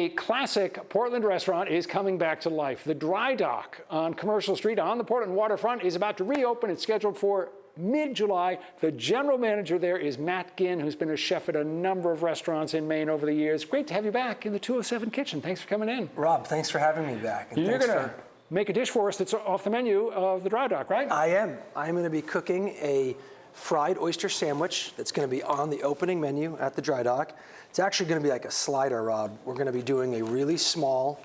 A classic Portland restaurant is coming back to life. The Dry Dock on Commercial Street on the Portland waterfront is about to reopen. It's scheduled for mid-July. The general manager there is Matt Ginn, who's been a chef at a number of restaurants in Maine over the years. Great to have you back in the 207 kitchen. Thanks for coming in. Rob, thanks for having me back. And you're going to make a dish for us that's off the menu of the Dry Dock, right? I am. I'm going to be cooking a fried oyster sandwich that's going to be on the opening menu at the Dry Dock. It's actually going to be like a slider, Rob. We're going to be doing a really small,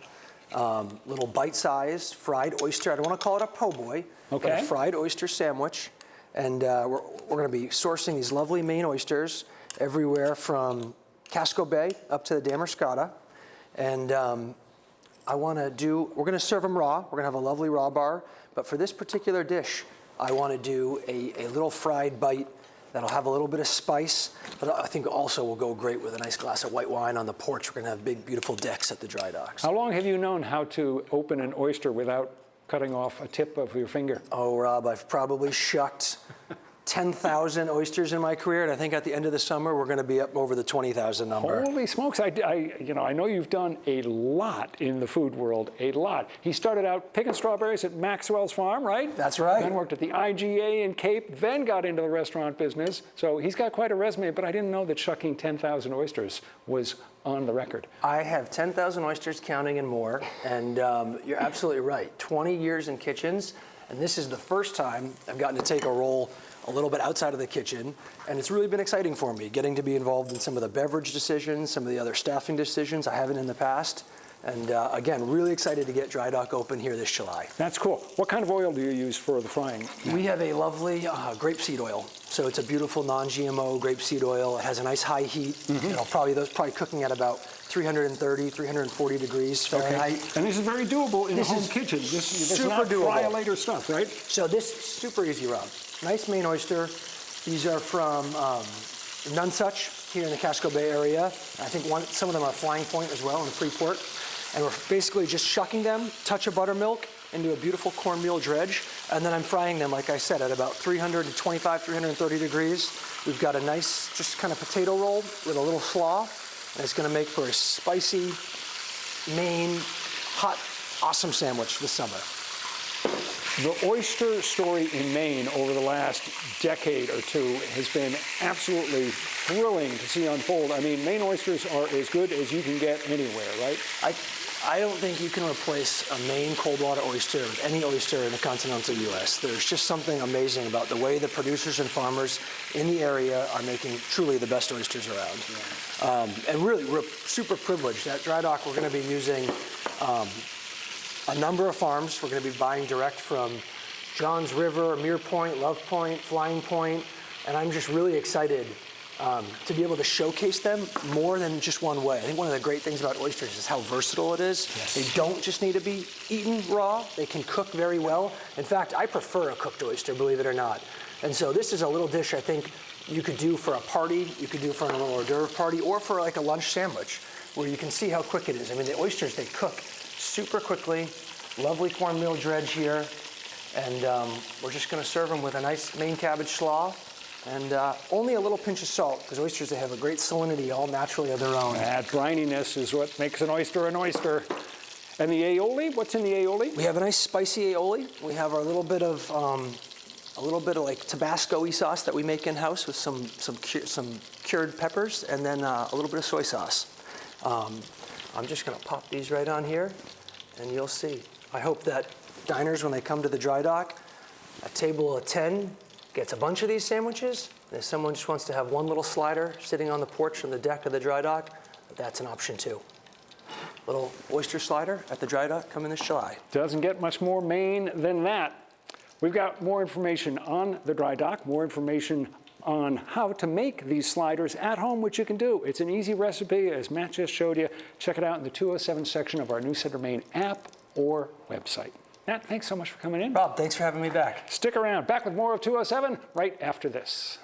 little bite-sized fried oyster. I don't want to call it a po' boy, but a fried oyster sandwich. And we're going to be sourcing these lovely Maine oysters everywhere from Casco Bay up to the Damerscotta. And we're going to serve them raw. We're going to have a lovely raw bar. But for this particular dish, I want to do a little fried bite that'll have a little bit of spice, but I think also will go great with a nice glass of white wine on the porch. We're going to have big, beautiful decks at the Dry Docks. How long have you known how to open an oyster without cutting off a tip of your finger? Oh, Rob, I've probably shucked 10,000 oysters in my career, and I think at the end of the summer we're going to be up over the 20,000 number. Holy smokes! I know you've done a lot in the food world, a lot. He started out picking strawberries at Maxwell's farm, right? That's right. Then worked at the IGA in Cape, then got into the restaurant business. So he's got quite a resume, but I didn't know that shucking 10,000 oysters was on the record. I have 10,000 oysters counting and more, and you're absolutely right. 20 years in kitchens, and this is the first time I've gotten to take a role a little bit outside of the kitchen, and it's really been exciting for me, getting to be involved in some of the beverage decisions, some of the other staffing decisions I haven't in the past. And again, really excited to get Dry Dock open here this July. That's cool. What kind of oil do you use for the frying? We have a lovely grapeseed oil. So it's a beautiful non-GMO grapeseed oil. It has a nice high heat. Those probably cooking at about 330, 340 degrees Fahrenheit. Okay. And this is very doable in a home kitchen. This is not fry-later stuff, right? So this is super easy, Rob. Nice Maine oyster. These are from Nunsuch here in the Casco Bay area. I think some of them are Flying Point as well in Freeport. And we're basically just shucking them, touch of buttermilk into a beautiful cornmeal dredge. And then I'm frying them, like I said, at about 325, 330 degrees. We've got a nice, just kind of potato roll with a little slaw. And it's going to make for a spicy, Maine, hot, awesome sandwich this summer. The oyster story in Maine over the last decade or two has been absolutely thrilling to see unfold. I mean, Maine oysters are as good as you can get anywhere, right? I don't think you can replace a Maine cold water oyster with any oyster in the continental U.S. There's just something amazing about the way the producers and farmers in the area are making truly the best oysters around. Yeah. And really, we're super privileged. At Dry Dock, we're going to be using a number of farms. We're going to be buying direct from Johns River, Muir Point, Love Point, Flying Point, and I'm just really excited to be able to showcase them more than just one way. I think one of the great things about oysters is how versatile it is. Yes. They don't just need to be eaten raw. They can cook very well. In fact, I prefer a cooked oyster, believe it or not. And so this is a little dish I think you could do for a party, you could do for a little hors d'oeuvre party, or for like a lunch sandwich, where you can see how quick it is. I mean, the oysters, they cook super quickly. Lovely cornmeal dredge here. And we're just going to serve them with a nice Maine cabbage slaw. And only a little pinch of salt, because oysters, they have a great salinity all naturally of their own. That brininess is what makes an oyster an oyster. And the aioli, what's in the aioli? We have a nice spicy aioli. We have our little bit of like Tabasco-y sauce that we make in-house with some cured peppers, and then a little bit of soy sauce. I'm just going to pop these right on here, and you'll see. I hope that diners, when they come to the Dry Dock, a table of 10 gets a bunch of these sandwiches. And if someone just wants to have one little slider sitting on the porch on the deck of the Dry Dock, that's an option too. Little oyster slider at the Dry Dock coming this July. Doesn't get much more Maine than that. We've got more information on the Dry Dock, more information on how to make these sliders at home, which you can do. It's an easy recipe, as Matt just showed you. Check it out in the 207 section of our News Center Maine app or website. Matt, thanks so much for coming in. Rob, thanks for having me back. Stick around. Back with more of 207 right after this.